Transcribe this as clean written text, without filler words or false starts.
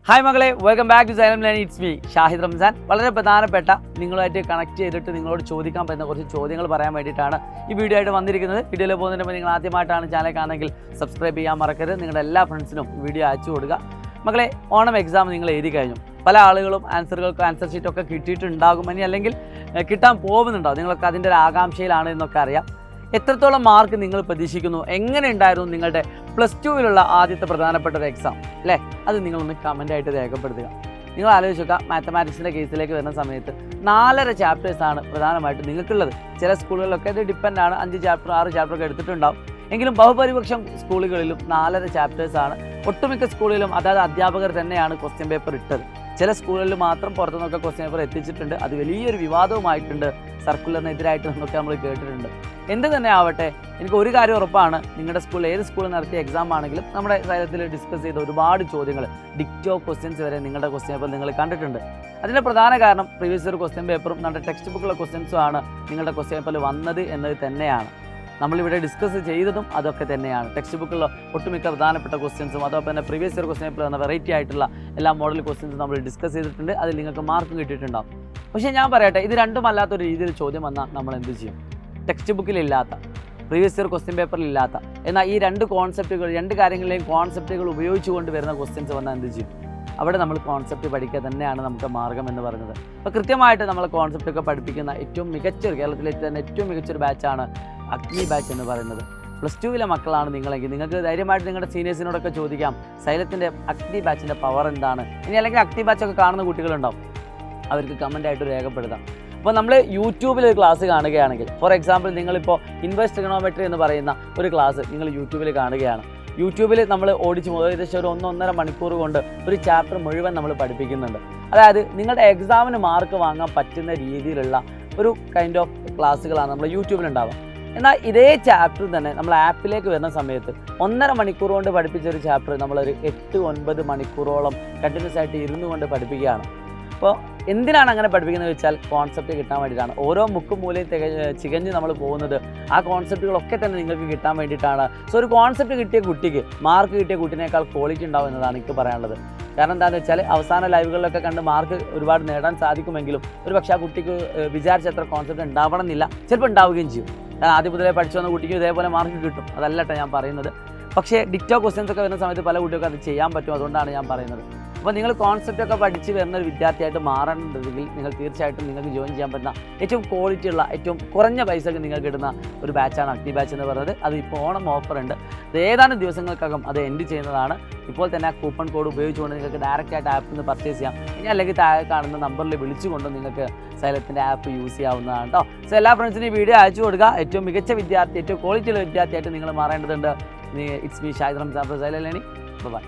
Hi മകളെ, welcome back to Xylem learning. It's me Shahid Ramzan. വളരെ പ്രധാനപ്പെട്ട നിങ്ങളുമായിട്ട് കണക്ട് ചെയ്തിട്ട് നിങ്ങളോട് ചോദിക്കാൻ പറ്റുന്ന കുറച്ച് ചോദ്യങ്ങൾ പറയാൻ വേണ്ടിയിട്ടാണ് ഈ വീഡിയോ ആയിട്ട് വന്നിരിക്കുന്നത്. വീഡിയോയിൽ പോകുന്നതിന് മുമ്പ് നിങ്ങൾ ആദ്യമായിട്ടാണ് ചാനൽ കാണുന്നെങ്കിൽ സബ്സ്ക്രൈബ് ചെയ്യാൻ മറക്കരുത്. നിങ്ങളുടെ എല്ലാ ഫ്രണ്ട്സിനും വീഡിയോ അയച്ചു കൊടുക്കുക. മകളെ, ഓണം എക്സാം നിങ്ങൾ എഴുതി കഴിഞ്ഞു. പല ആളുകളും ആൻസർ ഷീറ്റൊക്കെ കിട്ടിയിട്ടുണ്ടാകും, ഇനി അല്ലെങ്കിൽ കിട്ടാൻ പോകുന്നുണ്ടാവും. നിങ്ങളൊക്കെ അതിൻ്റെ ഒരു ആകാംക്ഷയിലാണ് എന്നൊക്കെ അറിയാം. എത്രത്തോളം മാർക്ക് നിങ്ങൾ പ്രതീക്ഷിക്കുന്നു? എങ്ങനെ ഉണ്ടായിരുന്നു നിങ്ങളുടെ +2 ആദ്യത്തെ പ്രധാനപ്പെട്ട ഒരു എക്സാം അല്ലേ? അത് നിങ്ങളൊന്ന് കമൻ്റായിട്ട് രേഖപ്പെടുത്തുക. നിങ്ങൾ ആലോചിച്ച് നോക്കുക, മാത്തമാറ്റിക്സിൻ്റെ കേസിലേക്ക് വരുന്ന സമയത്ത് 4.5 ചാപ്റ്റേഴ്സാണ് പ്രധാനമായിട്ട് നിങ്ങൾക്കുള്ളത്. ചില സ്കൂളുകളിലൊക്കെ ഇത് ഡിപ്പെൻഡാണ്, 5 ചാപ്റ്റർ 6 ചാപ്റ്റർ ഒക്കെ എടുത്തിട്ടുണ്ടാവും. എങ്കിലും ബഹുഭൂരിപക്ഷം സ്കൂളുകളിലും 4.5 ചാപ്റ്റേഴ്സാണ്. ഒട്ടുമിക്ക സ്കൂളിലും അതായത് അധ്യാപകർ തന്നെയാണ് ക്വസ്റ്റ്യൻ പേപ്പർ ഇട്ടത്. ചില സ്കൂളുകളിൽ മാത്രം പുറത്തുനിന്നൊക്കെ ക്വസ്റ്റ്യൻ പേപ്പർ എത്തിച്ചിട്ടുണ്ട്. അത് വലിയൊരു വിവാദവുമായിട്ടുണ്ട്. സർക്കുലറിനെതിരായിട്ട് എന്നൊക്കെ നമ്മൾ കേട്ടിട്ടുണ്ട്. എന്ത് തന്നെ ആവട്ടെ, എനിക്ക് ഒരു കാര്യം ഉറപ്പാണ്, നിങ്ങളുടെ സ്കൂളിൽ ഏത് സ്കൂളിൽ നടത്തിയ എക്സാം ആണെങ്കിലും നമ്മുടെ സൈലത്തിൽ ഡിസ്കസ് ചെയ്ത ഒരുപാട് ചോദ്യങ്ങൾ, ഡിക്റ്റോ ക്വസ്റ്റ്യൻസ് വരെ നിങ്ങളുടെ ക്വസ്റ്റ്യൻ പേപ്പർ നിങ്ങൾ കണ്ടിട്ടുണ്ട്. അതിൻ്റെ പ്രധാന കാരണം പ്രീവിയസ് ഇയർ ക്വസ്റ്റ്യൻ പേപ്പറും നമ്മുടെ ടെക്സ്റ്റ് ബുക്കിലെ ക്വസ്റ്റ്യൻസും ആണ് നിങ്ങളുടെ ക്വസ്റ്റ്യൻ പേപ്പറിൽ വന്നത് എന്നത് തന്നെയാണ്. നമ്മളിവിടെ ഡിസ്കസ് ചെയ്തതും അതൊക്കെ തന്നെയാണ്. ടെക്സ്റ്റ് ബുക്കിലുള്ള ഒട്ടുമിക്ക പ്രധാനപ്പെട്ട ക്വസ്റ്റ്യൻസും അതോടൊപ്പം തന്നെ പ്രീവിയസ് ഇയർ ക്വസ്റ്റ്യൻ പേപ്പർ എന്ന വെറൈറ്റി ആയിട്ടുള്ള എല്ലാ മോഡൽ ക്വസ്റ്റ്യൻസും നമ്മൾ ഡിസ്കസ് ചെയ്തിട്ടുണ്ട്. അതിൽ നിങ്ങൾക്ക് മാർക്ക് കിട്ടിയിട്ടുണ്ടാവും. പക്ഷേ ഞാൻ പറയട്ടെ, ഇത് രണ്ടുമല്ലാത്തൊരു രീതിയിൽ ചോദ്യം വന്നാൽ നമ്മൾ എന്ത് ചെയ്യും? ടെക്സ്റ്റ് ബുക്കിലില്ലാത്ത, പ്രീവിയസ് ഇയർ ക്വസ്റ്റ്യൻ പേപ്പറിലില്ലാത്ത, എന്നാൽ ഈ രണ്ട് കാര്യങ്ങളിലെയും കോൺസെപ്റ്റുകൾ ഉപയോഗിച്ചുകൊണ്ട് വരുന്ന ക്വസ്റ്റ്യൻസ് വന്നാൽ എന്ത് ചെയ്യും? അവിടെ നമ്മൾ കോൺസെപ്റ്റ് പഠിക്കുക തന്നെയാണ് നമുക്ക് മാർഗം എന്ന് പറയുന്നത്. അപ്പോൾ കൃത്യമായിട്ട് നമ്മൾ കോൺസെപ്റ്റൊക്കെ പഠിപ്പിക്കുന്ന കേരളത്തിലെ തന്നെ ഏറ്റവും മികച്ചൊരു ബാച്ചാണ് അഗ്നി ബാച്ച് എന്ന് പറയുന്നത്. +2 മക്കളാണ് നിങ്ങളെങ്കിൽ നിങ്ങൾക്ക് ധൈര്യമായിട്ട് നിങ്ങളുടെ സീനിയേഴ്സിനോടൊക്കെ ചോദിക്കാം, സൈലത്തിൻ്റെ അഗ്നി ബാച്ചിൻ്റെ പവർ എന്താണ്. ഇനി അല്ലെങ്കിൽ അഗ്നി ബാച്ചൊക്കെ കാണുന്ന കുട്ടികളുണ്ടാവും, അവർക്ക് കമൻ്റായിട്ട് രേഖപ്പെടുത്താം. അപ്പോൾ നമ്മൾ യൂട്യൂബിൽ ഒരു ക്ലാസ് കാണുകയാണെങ്കിൽ, ഫോർ എക്സാമ്പിൾ നിങ്ങളിപ്പോൾ ഇൻവേഴ്സ് ട്രിഗണോമെട്രി എന്ന് പറയുന്ന ഒരു ക്ലാസ് നിങ്ങൾ യൂട്യൂബിൽ കാണുകയാണ്. യൂട്യൂബിൽ നമ്മൾ ഓടിച്ച് ഏകദേശം ഒരു 1-1.5 മണിക്കൂർ കൊണ്ട് ഒരു ചാപ്റ്റർ മുഴുവൻ നമ്മൾ പഠിപ്പിക്കുന്നുണ്ട്. അതായത് നിങ്ങളുടെ എക്സാമിന് മാർക്ക് വാങ്ങാൻ പറ്റുന്ന രീതിയിലുള്ള ഒരു കൈൻഡ് ഓഫ് ക്ലാസ്സുകളാണ് നമ്മൾ യൂട്യൂബിലുണ്ടാവുക. എന്നാൽ ഇതേ ചാപ്റ്റർ തന്നെ നമ്മൾ ആപ്പിലേക്ക് വരുന്ന സമയത്ത് 1.5 മണിക്കൂർ കൊണ്ട് പഠിപ്പിച്ച ഒരു ചാപ്റ്റർ നമ്മളൊരു 8-9 മണിക്കൂറോളം കണ്ടിന്യൂസ് ആയിട്ട് ഇരുന്നു കൊണ്ട് പഠിപ്പിക്കുകയാണ്. അപ്പോൾ എന്തിനാണ് അങ്ങനെ പഠിപ്പിക്കുന്നത് വെച്ചാൽ കോൺസെപ്റ്റ് കിട്ടാൻ വേണ്ടിയിട്ടാണ്. ഓരോ മുക്കും മൂലയും ചികഞ്ഞ് നമ്മൾ പോകുന്നത് ആ കോൺസെപ്റ്റുകളൊക്കെ തന്നെ നിങ്ങൾക്ക് കിട്ടാൻ വേണ്ടിയിട്ടാണ്. സോ ഒരു കോൺസെപ്റ്റ് കിട്ടിയ കുട്ടിക്ക് മാർക്ക് കിട്ടിയ കുട്ടിനേക്കാൾ ക്വാളിറ്റി ഉണ്ടാവും എന്നതാണ് എനിക്ക് പറയാനുള്ളത്. കാരണം എന്താണെന്ന് വെച്ചാൽ അവസാന ലൈവുകളിലൊക്കെ കണ്ട് മാർക്ക് ഒരുപാട് നേടാൻ സാധിക്കുമെങ്കിലും ഒരു പക്ഷേ ആ കുട്ടിക്ക് വിചാരിച്ചത്ര കോൺസെപ്റ്റ് ഉണ്ടാവണം എന്നില്ല, ചിലപ്പോൾ ഉണ്ടാവുകയും ചെയ്യും. കാരണം ആദ്യം മുതലേ പഠിച്ചു വന്ന കുട്ടിക്ക് ഇതേപോലെ മാർക്ക് കിട്ടും, അതല്ലട്ടെ ഞാൻ പറയുന്നത്. പക്ഷേ ഡിക്റ്റോ ക്വസ്റ്റ്യൻസ് ഒക്കെ വരുന്ന സമയത്ത് പല കുട്ടികൾക്ക് അത് ചെയ്യാൻ പറ്റും, അതുകൊണ്ടാണ് ഞാൻ പറയുന്നത്. അപ്പോൾ നിങ്ങൾ കോൺസെപ്റ്റൊക്കെ പഠിച്ച് വരുന്ന ഒരു വിദ്യാർത്ഥിയായിട്ട് മാറേണ്ടതെങ്കിൽ നിങ്ങൾ തീർച്ചയായിട്ടും നിങ്ങൾക്ക് ജോയിൻ ചെയ്യാൻ പറ്റുന്ന ഏറ്റവും ക്വാളിറ്റി ഉള്ള ഏറ്റവും കുറഞ്ഞ പൈസക്ക് നിങ്ങൾക്ക് കിട്ടുന്ന ഒരു ബാച്ചാണ് അഗ്നി ബാച്ച് എന്ന് പറയുന്നത്. അത് ഇപ്പോൾ ഓണം ഓഫർ ഉണ്ട്. അത് ഏതാനും ദിവസങ്ങൾക്കകം അത് എൻഡ് ചെയ്യുന്നതാണ്. ഇപ്പോൾ തന്നെ ആ കൂപ്പൺ കോഡ് ഉപയോഗിച്ചുകൊണ്ട് നിങ്ങൾക്ക് ഡയറക്റ്റായിട്ട് ആപ്പിൽ നിന്ന് പർച്ചേസ് ചെയ്യാം. ഇനി അല്ലെങ്കിൽ താഴെ കാണുന്ന നമ്പറിൽ വിളിച്ചുകൊണ്ട് നിങ്ങൾക്ക് സൈലത്തിൻ്റെ ആപ്പ് യൂസ് ചെയ്യാവുന്നതാണ് കേട്ടോ. സോ എല്ലാ ഫ്രണ്ട്സിനും ഈ വീഡിയോ അയച്ചു കൊടുക്കുക. ഏറ്റവും മികച്ച വിദ്യാർത്ഥി, ഏറ്റവും ക്വാളിറ്റിയുള്ള വിദ്യാർത്ഥിയായിട്ട് നിങ്ങൾ മാറേണ്ടതുണ്ട്. It's me Shahid Ramzan, silent learning. By.